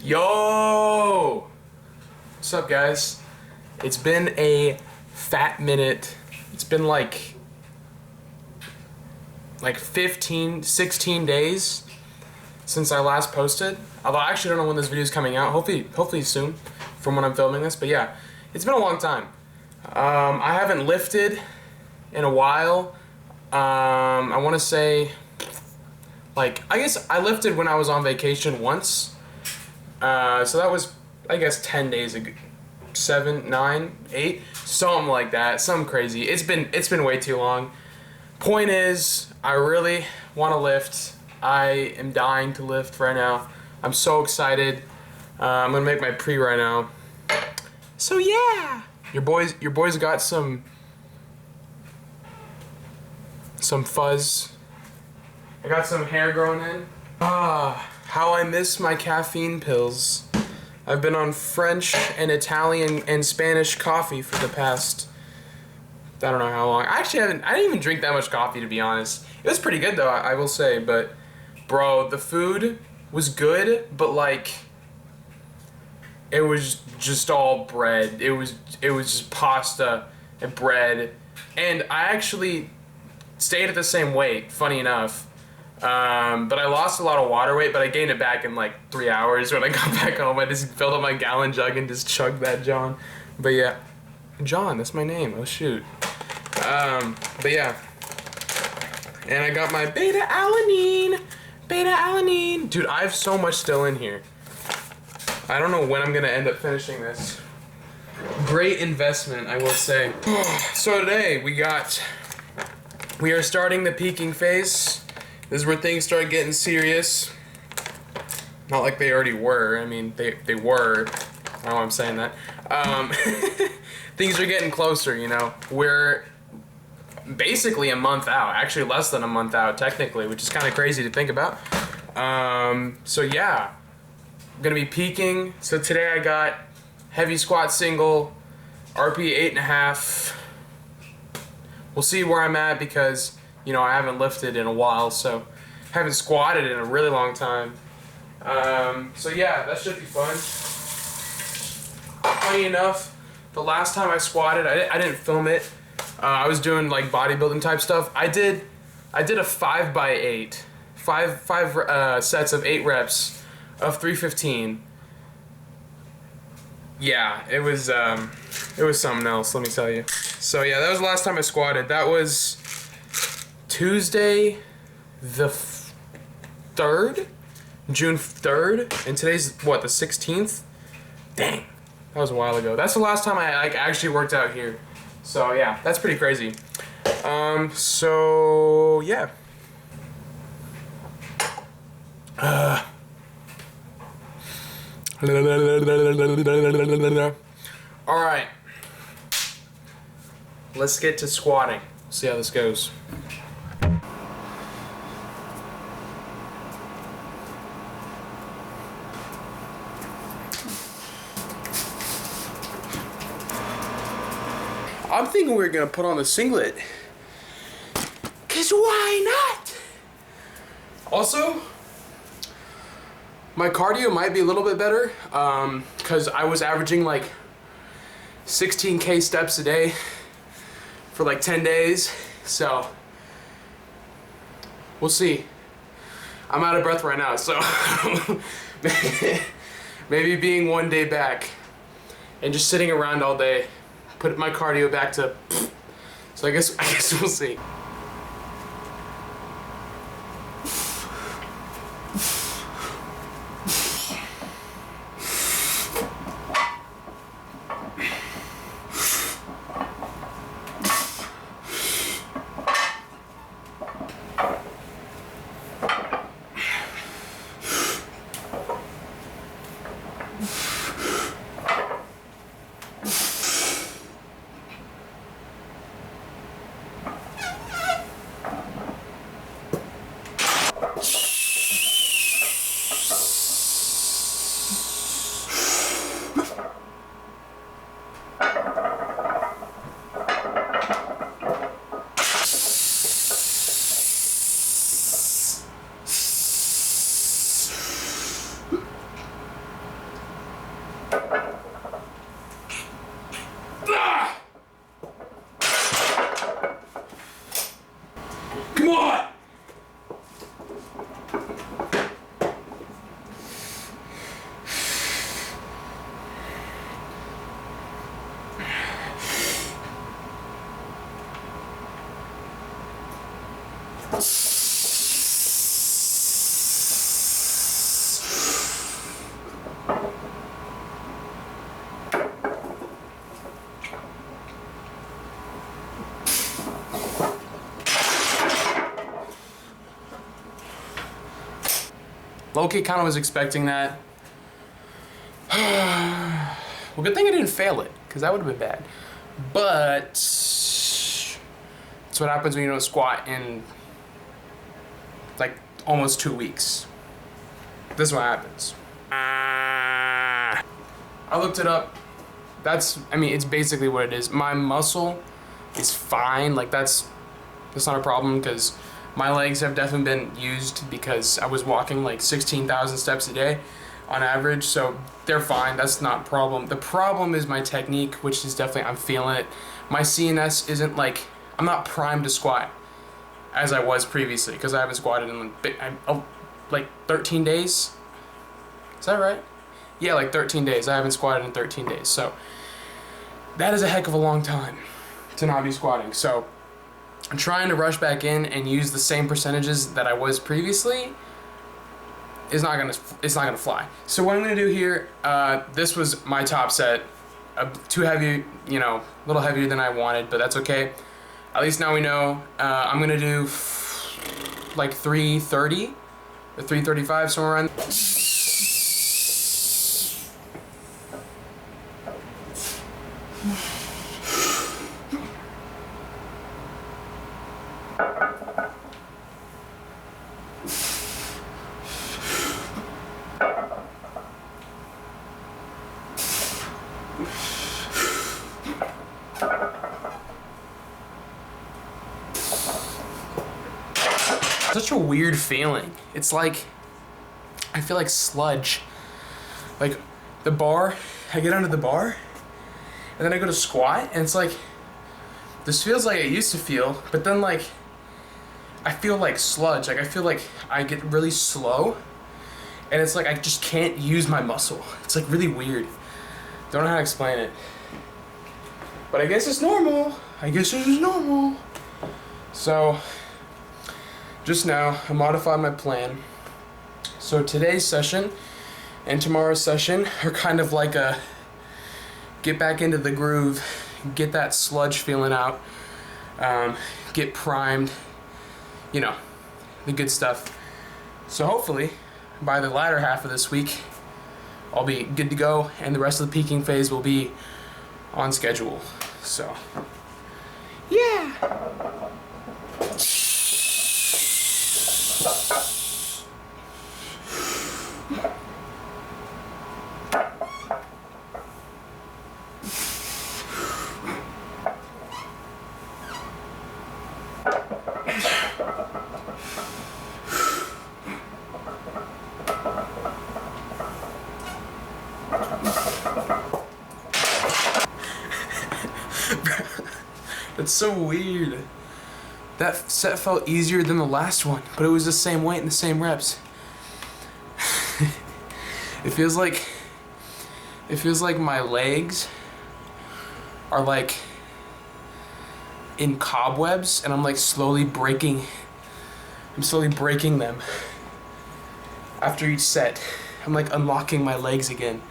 Yo! What's up, guys? It's been a fat minute. It's been like 15, 16 days since I last posted. Although I actually don't know when this video is coming out. Hopefully soon from when I'm filming this. But yeah, it's been a long time. I haven't lifted in a while. I want to say, I guess I lifted when I was on vacation once. So that was, I guess, 10 days ago. 7, 9, 8, something like that. Something crazy. It's been way too long. Point is, I really want to lift. I am dying to lift right now. I'm so excited. I'm gonna make my pre right now. So yeah, your boys got some fuzz. I got some hair growing in. How I miss my caffeine pills. I've been on French and Italian and Spanish coffee for the past, I don't know how long. I didn't even drink that much coffee, to be honest. It was pretty good though, I will say, but bro, the food was good, but it was just all bread. It was just pasta and bread, and I actually stayed at the same weight, funny enough. But I lost a lot of water weight, but I gained it back in 3 hours when I got back home. I just filled up my gallon jug and just chugged that John. But yeah, John, that's my name. Oh shoot. But yeah. And I got my beta-alanine. Beta-alanine. Dude, I have so much still in here. I don't know when I'm gonna end up finishing this. Great investment, I will say. So today we are starting the peaking phase. This is where things start getting serious. Not like they already were. I mean, they were. I don't know why I'm saying that. Things are getting closer, you know. We're basically a month out. Actually, less than a month out, technically, which is kind of crazy to think about. So yeah, I'm going to be peaking. So today I got heavy squat single, RP 8.5. We'll see where I'm at because, you know, I haven't lifted in a while, so haven't squatted in a really long time. So yeah, that should be fun. Funny enough, the last time I squatted, I didn't film it. I was doing bodybuilding type stuff. I did a 5x8, five sets of 8 reps of 315. Yeah, it was something else, let me tell you. So yeah, that was the last time I squatted. That was Tuesday the 3rd, June 3rd, and today's what, the 16th? Dang, that was a while ago. That's the last time I actually worked out here. So yeah, that's pretty crazy. So yeah. All right, let's get to squatting. See how this goes. I'm thinking we're gonna put on the singlet. Cause why not? Also, my cardio might be a little bit better, cause I was averaging 16K steps a day for 10 days. So we'll see. I'm out of breath right now, so maybe being one day back and just sitting around all day put my cardio back to, so I guess we'll see. low-key kind of was expecting that. Well, good thing I didn't fail it, because that would have been bad. But that's what happens when you don't squat in like almost 2 weeks. This is what happens. I looked it up. I mean, it's basically what it is. My muscle is fine. Like that's not a problem, because my legs have definitely been used because I was walking like 16,000 steps a day on average, so they're fine. That's not a problem. The problem is my technique, which is definitely, I'm feeling it. My CNS isn't like, I'm not primed to squat as I was previously, because I haven't squatted in like 13 days. Is that right? Yeah, like 13 days. I haven't squatted in 13 days. So that is a heck of a long time to not be squatting. So I'm trying to rush back in and use the same percentages that I was previously. It's not gonna fly. So what I'm gonna do here, this was my top set. Too heavy, you know, a little heavier than I wanted, but that's okay. At least now we know. I'm gonna do like 330 or 335, somewhere around. Such a weird feeling. It's like, I feel like sludge. Like the bar, I get under the bar, and then I go to squat, and it's like, this feels like it used to feel, but then like, I feel like sludge. Like I feel like I get really slow, and it's like I just can't use my muscle. It's like really weird. Don't know how to explain it. But I guess it's normal. I guess it's normal. So, just now, I modified my plan. So today's session and tomorrow's session are kind of like a get back into the groove, get that sludge feeling out, get primed, you know, the good stuff. So hopefully, by the latter half of this week, I'll be good to go, and the rest of the peaking phase will be on schedule. So, yeah. That's so weird. That set felt easier than the last one, but it was the same weight and the same reps. It feels like my legs are like in cobwebs, and I'm like slowly breaking them after each set. I'm like unlocking my legs again.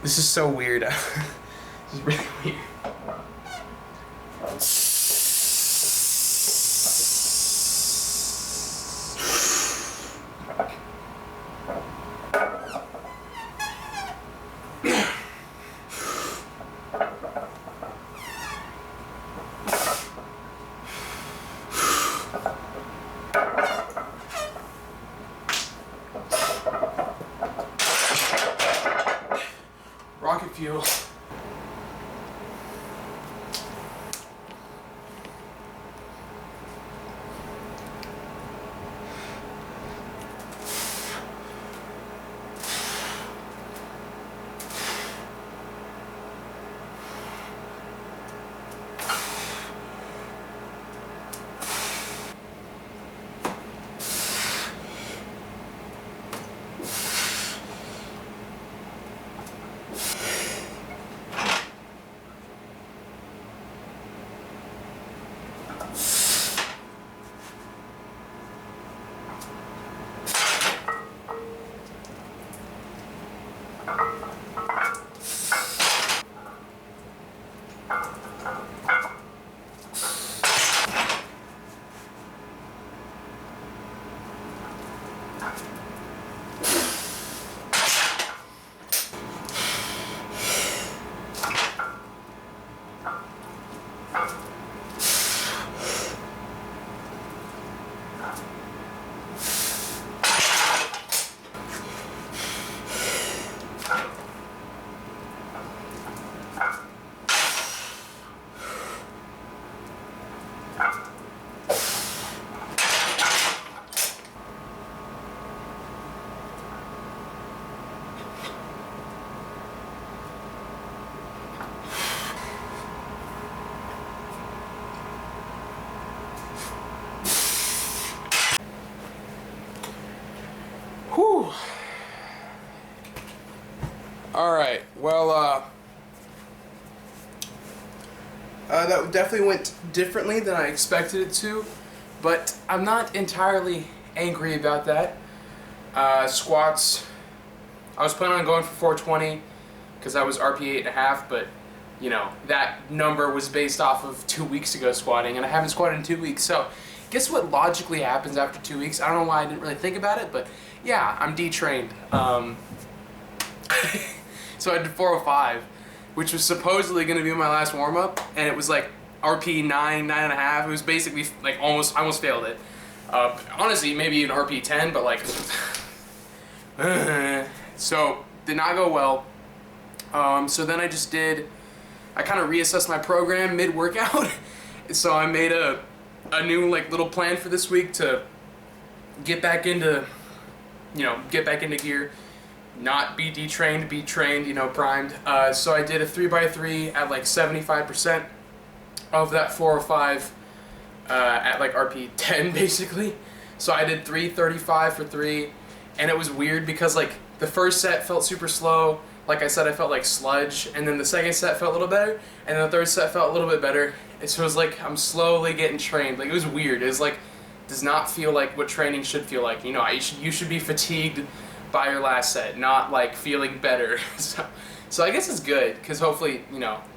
This is so weird. This is really weird. Rocket fuel. Alright, well, that definitely went differently than I expected it to, but I'm not entirely angry about that. Squats, I was planning on going for 420 because that was RP 8.5, but you know, that number was based off of 2 weeks ago squatting, and I haven't squatted in 2 weeks, so guess what logically happens after 2 weeks? I don't know why I didn't really think about it, but yeah, I'm detrained. So I did 405, which was supposedly going to be my last warm-up, and it was like RP 9.5. It was basically like I almost failed it. Honestly, maybe even RP 10, but like, so did not go well. So then I kind of reassessed my program mid-workout. So I made a new like little plan for this week to get back into, get back into gear. Not be detrained, be trained, primed. So I did a 3x3 at like 75% of that 405 at like RP 10 basically. So I did 335 for 3, and it was weird because like the first set felt super slow. Like I said, I felt like sludge, and then the second set felt a little better, and then the third set felt a little bit better. And so it was like I'm slowly getting trained. Like it was weird. It was like does not feel like what training should feel like. You should be fatigued by your last set, not like feeling better. So I guess it's good because hopefully,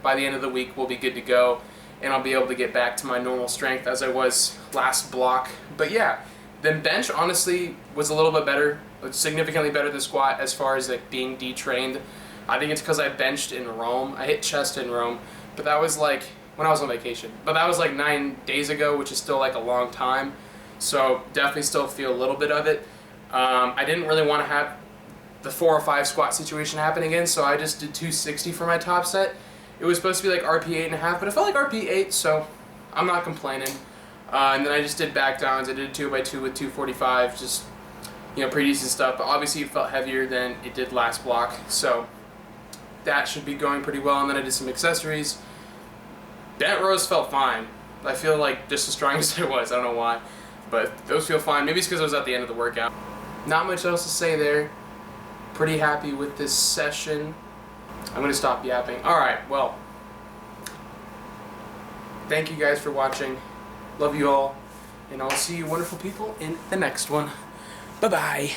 by the end of the week we'll be good to go, and I'll be able to get back to my normal strength as I was last block. But yeah, then bench honestly was a little bit better, significantly better than squat as far as like being detrained. I think it's because I benched in Rome. I hit chest in Rome, but that was like when I was on vacation. But that was like 9 days ago, which is still like a long time. So definitely still feel a little bit of it. I didn't really want to have the 405 squat situation happen again, so I just did 260 for my top set. It was supposed to be like RP 8.5, but it felt like RP 8, so I'm not complaining. And then I just did back downs. I did a 2x2 with 245, just pretty decent stuff. But obviously it felt heavier than it did last block, so that should be going pretty well. And then I did some accessories. Bent rows felt fine. I feel like just as strong as I was. I don't know why, but those feel fine. Maybe it's because I was at the end of the workout. Not much else to say there. Pretty happy with this session. I'm going to stop yapping. Alright, well, thank you guys for watching. Love you all. And I'll see you wonderful people in the next one. Bye-bye.